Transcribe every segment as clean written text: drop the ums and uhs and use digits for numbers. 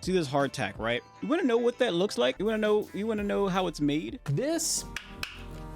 See this hardtack, right? You want to know what that looks like? You want to know how it's made? This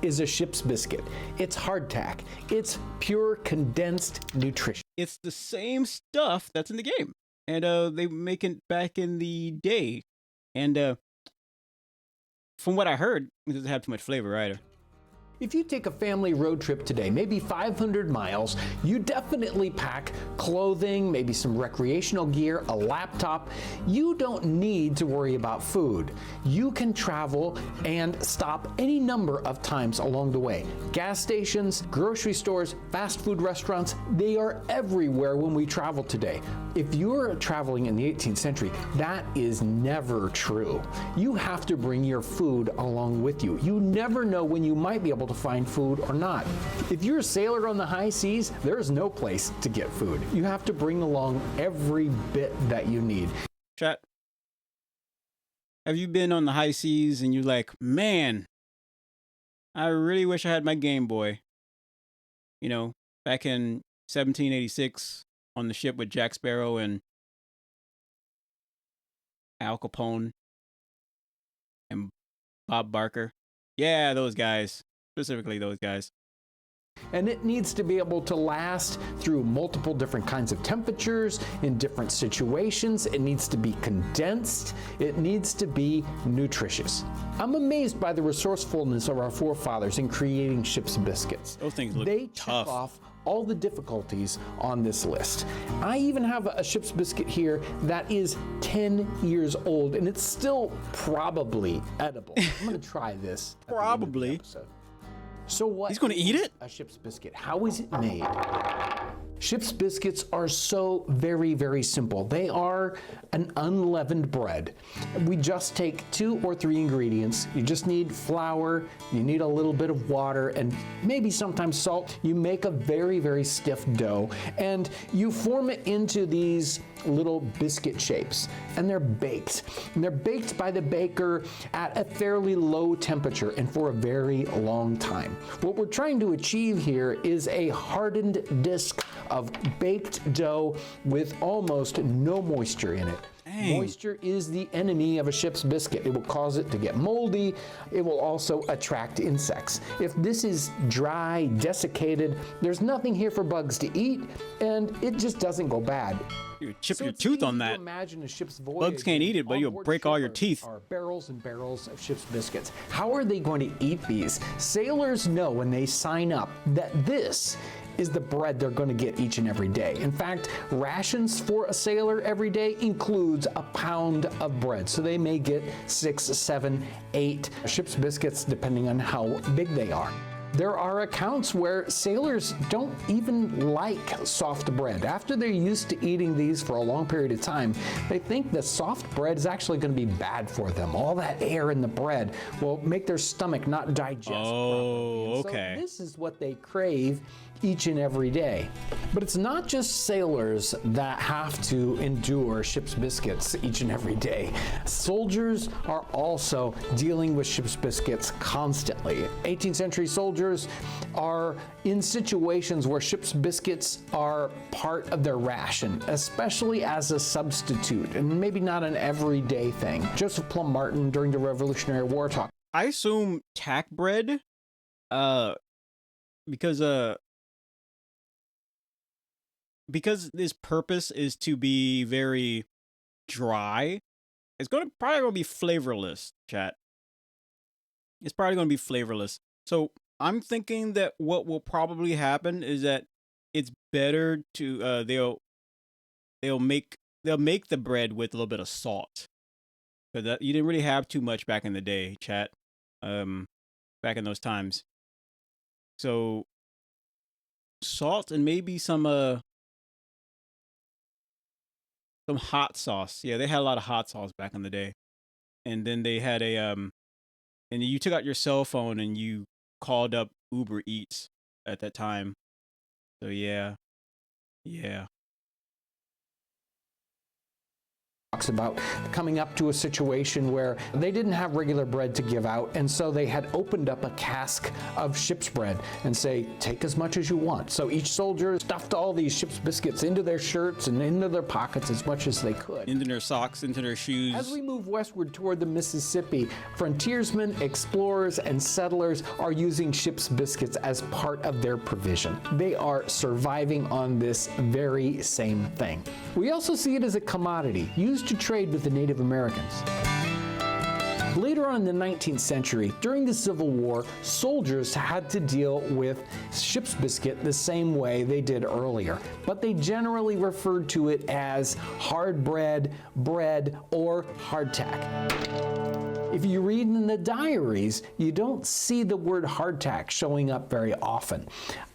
is a ship's biscuit. It's hardtack. It's pure condensed nutrition. It's the same stuff that's in the game, and they make it back in the day. And from what I heard, it doesn't have too much flavor either. If you take a family road trip today, maybe 500 miles, you definitely pack clothing, maybe some recreational gear, a laptop. You don't need to worry about food. You can travel and stop any number of times along the way. Gas stations, grocery stores, fast food restaurants, they are everywhere when we travel today. If you're traveling in the 18th century, that is never true. You have to bring your food along with you. You never know when you might be able to find food or not. If you're a sailor on the high seas, there's no place to get food. You have to bring along every bit that you need. Chat, have you been on the high seas and you're like, man, I really wish I had my Game Boy. You know, back in 1786 on the ship with Jack Sparrow and Al Capone and Bob Barker. Yeah, those guys. Specifically those guys. And it needs to be able to last through multiple different kinds of temperatures in different situations. It needs to be condensed. It needs to be nutritious. I'm amazed by the resourcefulness of our forefathers in creating ship's biscuits. Those things look They tough. check off all the difficulties on this list. I even have a ship's biscuit here that is 10 years old, and it's still probably edible. I'm gonna try this. at the end of the Probably. episode. So what? He's gonna eat is it? A ship's biscuit. How is it made? Ship's biscuits are so very, very simple. They are an unleavened bread. We just take 2 or 3 ingredients. You just need flour, you need a little bit of water, and maybe sometimes salt. You make a very, very stiff dough, and you form it into these little biscuit shapes, and they're baked. And they're baked by the baker at a fairly low temperature and for a very long time. What we're trying to achieve here is a hardened disc of baked dough with almost no moisture in it. Dang. Moisture is the enemy of a ship's biscuit. It will cause it to get moldy. It will also attract insects. If this is dry, desiccated, there's nothing here for bugs to eat, and it just doesn't go bad. You chip So your it's tooth easy on to that. Imagine a ship's voyage. Bugs can't eat it, but On you'll board break ship all your are- teeth. Are barrels and barrels of ship's biscuits. How are they going to eat these? Sailors know when they sign up that this is the bread they're going to get each and every day. In fact, rations for a sailor every day includes a pound of bread. So they may get 6, 7, 8 ship's biscuits depending on how big they are. There are accounts where sailors don't even like soft bread. After they're used to eating these for a long period of time, they think the soft bread is actually going to be bad for them. All that air in the bread will make their stomach not digest properly. And okay. So this is what they crave each and every day. But it's not just sailors that have to endure ship's biscuits each and every day. Soldiers are also dealing with ship's biscuits constantly. 18th century soldiers are in situations where ship's biscuits are part of their ration, especially as a substitute, and maybe not an everyday thing. Joseph Plum Martin during the Revolutionary War talked. I assume tack bread, because this purpose is to be very dry, it's probably gonna be flavorless, chat. It's probably gonna be flavorless. So I'm thinking that what will probably happen is that it's better to they'll make the bread with a little bit of salt. But that you didn't really have too much back in the day, chat. Back in those times. So salt and maybe some hot sauce. Yeah, they had a lot of hot sauce back in the day. And then they had and you took out your cell phone and you called up Uber Eats at that time. So yeah. about coming up to a situation where they didn't have regular bread to give out, and so they had opened up a cask of ship's bread and say, take as much as you want. So each soldier stuffed all these ship's biscuits into their shirts and into their pockets as much as they could. Into their socks, into their shoes. As we move westward toward the Mississippi, frontiersmen, explorers, and settlers are using ship's biscuits as part of their provision. They are surviving on this very same thing. We also see it as a commodity used to trade with the Native Americans. Later on in the 19th century, during the Civil War, soldiers had to deal with ship's biscuit the same way they did earlier, but they generally referred to it as hard bread, bread, or hardtack. If you read in the diaries, you don't see the word hardtack showing up very often.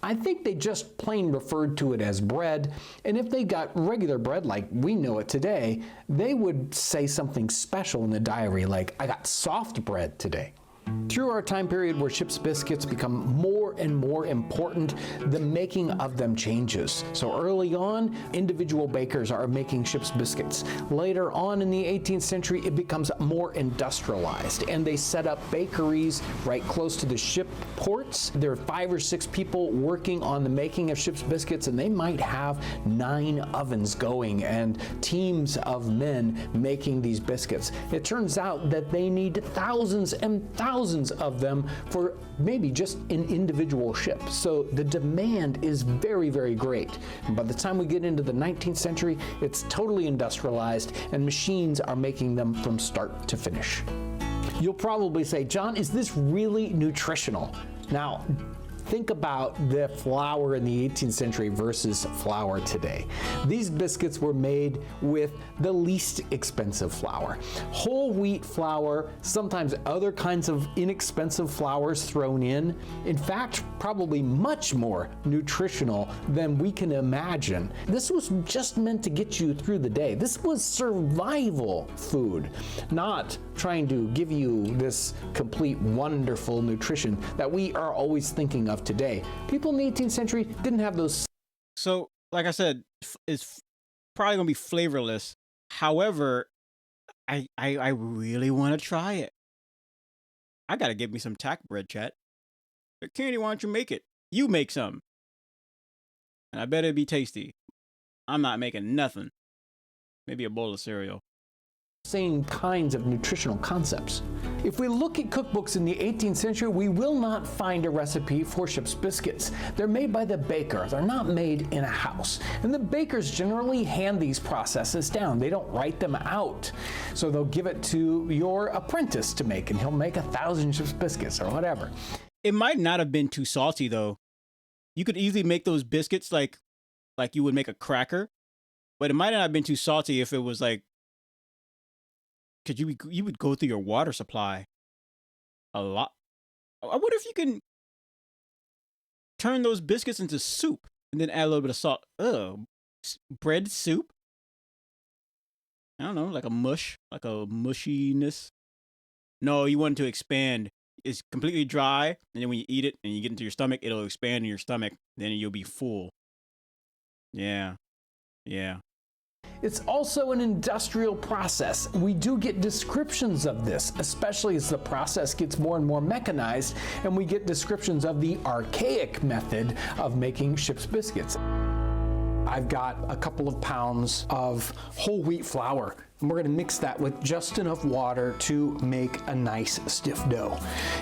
I think they just plain referred to it as bread, and if they got regular bread like we know it today, they would say something special in the diary like, I got soft bread today. Through our time period where ship's biscuits become more and more important, the making of them changes. So early on, individual bakers are making ship's biscuits. Later on in the 18th century, it becomes more industrialized, and they set up bakeries right close to the ship ports. There are 5 or 6 people working on the making of ship's biscuits, and they might have 9 ovens going and teams of men making these biscuits. It turns out that they need thousands and thousands of them for maybe just an individual ship. So the demand is very, very great. And by the time we get into the 19th century, it's totally industrialized, and machines are making them from start to finish. You'll probably say, John, is this really nutritional? Now, think about the flour in the 18th century versus flour today. These biscuits were made with the least expensive flour. Whole wheat flour, sometimes other kinds of inexpensive flours thrown in. In fact, probably much more nutritional than we can imagine. This was just meant to get you through the day. This was survival food, not trying to give you this complete wonderful nutrition that we are always thinking of today. People in the 18th century didn't have those. So, like I said, it's probably gonna be flavorless. However, I really want to try it. I gotta get me some tack bread, chat. Candy, why don't you make it? You make some, and I bet it'd be tasty. I'm not making nothing. Maybe a bowl of cereal. Same kinds of nutritional concepts. If we look at cookbooks in the 18th century, we will not find a recipe for ship's biscuits. They're made by the baker. They're not made in a house. And the bakers generally hand these processes down. They don't write them out. So they'll give it to your apprentice to make, and he'll make 1,000 ship's biscuits or whatever. It might not have been too salty, though. You could easily make those biscuits like you would make a cracker, but it might not have been too salty if it was like, because you would go through your water supply a lot. I wonder if you can turn those biscuits into soup and then add a little bit of salt. Bread soup? I don't know, like a mush, like a mushiness. No, you want it to expand. It's completely dry, and then when you eat it and you get into your stomach, it'll expand in your stomach. Then you'll be full. Yeah. It's also an industrial process. We do get descriptions of this, especially as the process gets more and more mechanized, and we get descriptions of the archaic method of making ship's biscuits. I've got a couple of pounds of whole wheat flour, and we're going to mix that with just enough water to make a nice stiff dough.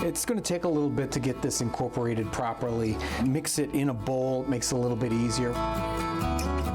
It's going to take a little bit to get this incorporated properly. Mix it in a bowl, makes it a little bit easier.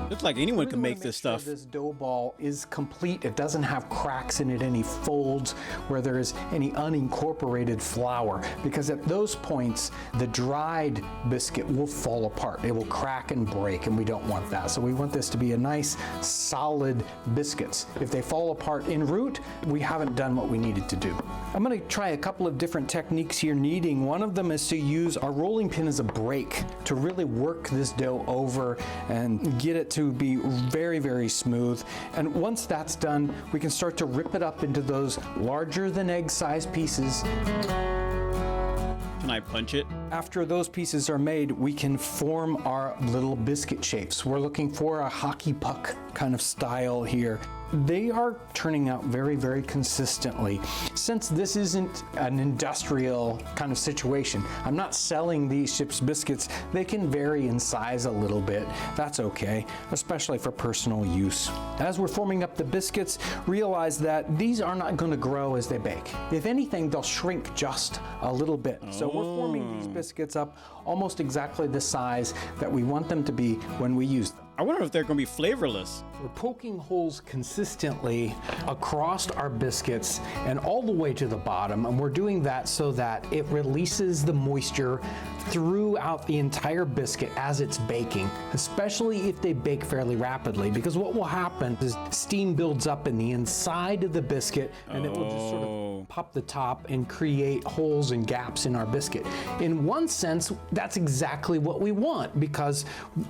Looks like anyone can make this stuff. This dough ball is complete. It doesn't have cracks in it, any folds where there is any unincorporated flour, because at those points, the dried biscuit will fall apart. It will crack and break, and we don't want that. So we want this to be a nice, solid biscuits. If they fall apart en route, we haven't done what we needed to do. I'm going to try a couple of different techniques here kneading. One of them is to use our rolling pin as a brake to really work this dough over and get it to be very, very smooth. And once that's done, we can start to rip it up into those larger than egg size pieces. Can I punch it? After those pieces are made, we can form our little biscuit shapes. We're looking for a hockey puck kind of style here. they are turning out very, very consistently. Since this isn't an industrial kind of situation, I'm not selling these Ship's biscuits. They can vary in size a little bit. That's okay, especially for personal use. As we're forming up the biscuits, realize that these are not going to grow as they bake. If anything, they'll shrink just a little bit. So we're forming these biscuits up almost exactly the size that we want them to be when we use them. I wonder if they're going to be flavorless. We're poking holes consistently across our biscuits and all the way to the bottom, and we're doing that so that it releases the moisture throughout the entire biscuit as it's baking, especially if they bake fairly rapidly, because what will happen is steam builds up in the inside of the biscuit and it will just sort of pop the top and create holes and gaps in our biscuit. In one sense, that's exactly what we want, because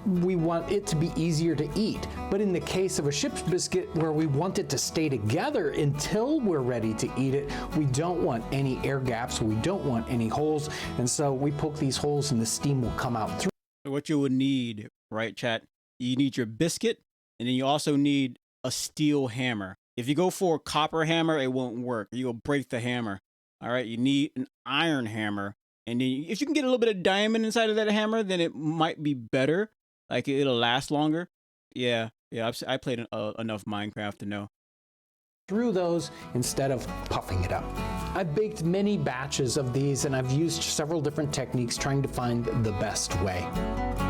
we want it to be easier to eat. But in the case of a Ship's biscuit where we want it to stay together until we're ready to eat it, we don't want any air gaps, we don't want any holes, and so we poke these holes and the steam will come out through. What you would need, right, chat? You need your biscuit, and then you also need a steel hammer. If you go for a copper hammer, it won't work. You'll break the hammer. All right, you need an iron hammer, and then if you can get a little bit of diamond inside of that hammer, then it might be better. Like it'll last longer. Yeah. I played enough Minecraft to know. Through those instead of puffing it up. I've baked many batches of these and I've used several different techniques trying to find the best way.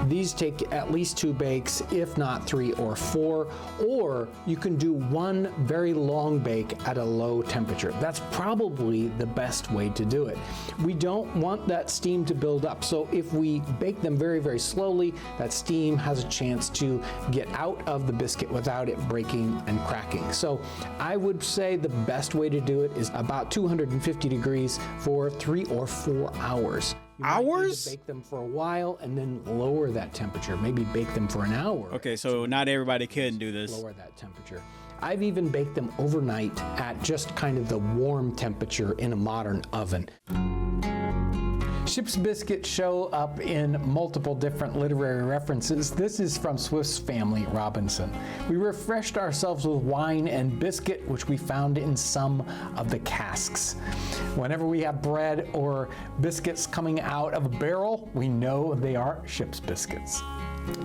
These take at least 2 bakes, if not 3 or 4, or you can do one very long bake at a low temperature. That's probably the best way to do it. We don't want that steam to build up, so if we bake them very, very slowly, that steam has a chance to get out of the biscuit without it breaking and cracking. So I would say the best way to do it is about 250 degrees for 3 or 4 hours. You might need to bake them for a while and then lower that temperature. Maybe bake them for an hour. Okay, so not everybody can do this. Lower that temperature. I've even baked them overnight at just kind of the warm temperature in a modern oven. Ship's biscuits show up in multiple different literary references. This is from Swift's Family Robinson. We refreshed ourselves with wine and biscuit, which we found in some of the casks. Whenever we have bread or biscuits coming out of a barrel, we know they are Ship's biscuits.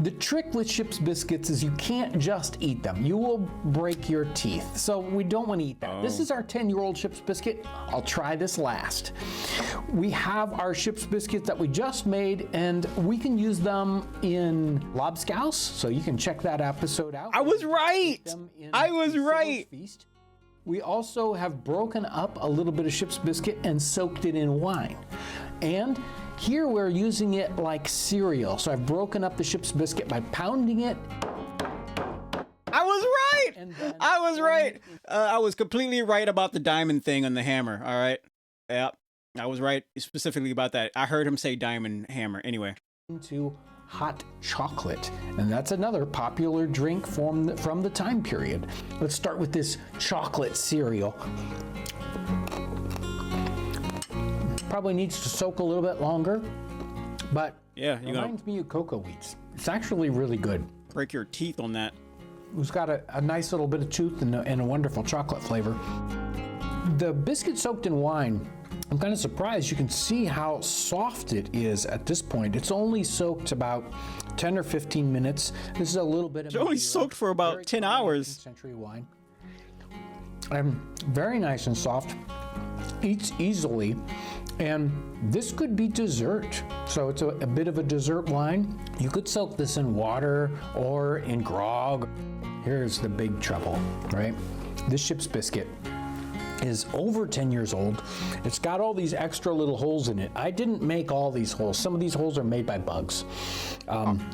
The trick with Ship's biscuits is you can't just eat them. You will break your teeth, so we don't want to eat that. This is our 10-year-old Ship's biscuit. I'll try this last. We have our Ship's biscuits that we just made, and we can use them in lobscouse, so you can check that episode out. I was right! I was right! Feast. We also have broken up a little bit of Ship's biscuit and soaked it in wine. And here we're using it like cereal. So I've broken up the Ship's biscuit by pounding it. I was right! I was right! I was completely right about the diamond thing on the hammer, all right? Yep, I was right specifically about that. I heard him say diamond hammer. Anyway. Into hot chocolate, and that's another popular drink from the time period. Let's start with this chocolate cereal. Probably needs to soak a little bit longer, but yeah, it reminds me of cocoa wheats. It's actually really good. Break your teeth on that. It's got a nice little bit of tooth and a wonderful chocolate flavor. The biscuit soaked in wine, I'm kind of surprised. You can see how soft it is at this point. It's only soaked about 10 or 15 minutes. This is a little bit of... It's only soaked for about 10 hours. Century wine. Very nice and soft. Eats easily. And this could be dessert. So it's a bit of a dessert wine. You could soak this in water or in grog. Here's the big trouble, right? This Ship's biscuit is over 10 years old. It's got all these extra little holes in it. I didn't make all these holes. Some of these holes are made by bugs,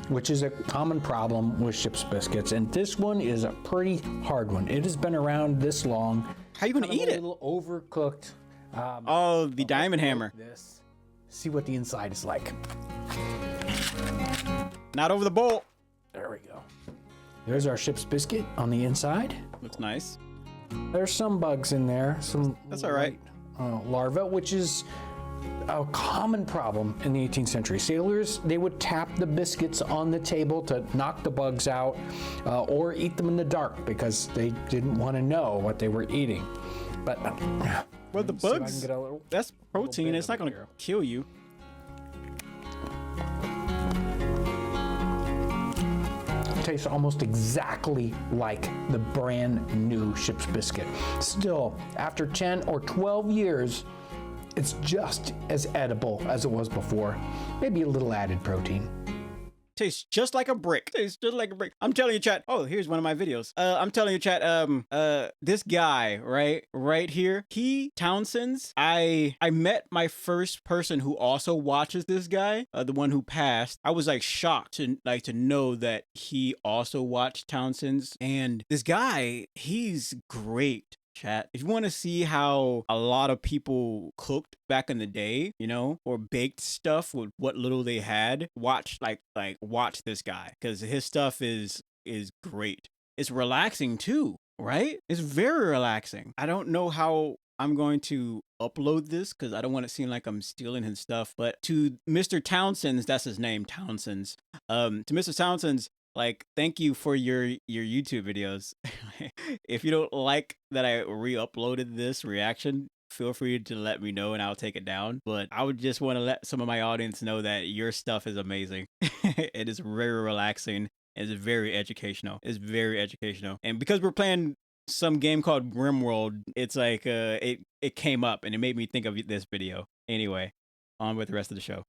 which is a common problem with Ship's biscuits. And this one is a pretty hard one. It has been around this long. How are you gonna eat it? A little overcooked. The diamond hammer. This. See what the inside is like. Not over the bowl. There we go. There's our Ship's biscuit on the inside. Looks nice. There's some bugs in there. That's all right. Larvae, which is a common problem in the 18th century. Sailors, they would tap the biscuits on the table to knock the bugs out, or eat them in the dark because they didn't want to know what they were eating. But well, the bugs, that's protein. It's not going to kill you. Tastes almost exactly like the brand new ship's biscuit. Still, after 10 or 12 years, it's just as edible as it was before. Maybe a little added protein. Tastes just like a brick. Tastes just like a brick. I'm telling you, chat. Oh, here's one of my videos. I'm telling you, chat. This guy, right here, Townsend's. I met my first person who also watches this guy, the one who passed. I was like shocked to know that he also watched Townsend's, and this guy, he's great. Chat. If you want to see how a lot of people cooked back in the day, you know, or baked stuff with what little they had, watch this guy, because his stuff is great. It's relaxing too, right? It's very relaxing. I don't know how I'm going to upload this because I don't want it to seem like I'm stealing his stuff, but to Mr. Townsend's, that's his name, Townsend's. To Mr. Townsend's, like, thank you for your YouTube videos. If you don't like that I re-uploaded this reaction, feel free to let me know and I'll take it down. But I would just want to let some of my audience know that your stuff is amazing. It is very relaxing. It's very educational. It's very educational. And because we're playing some game called RimWorld, it's like it came up and it made me think of this video. Anyway, on with the rest of the show.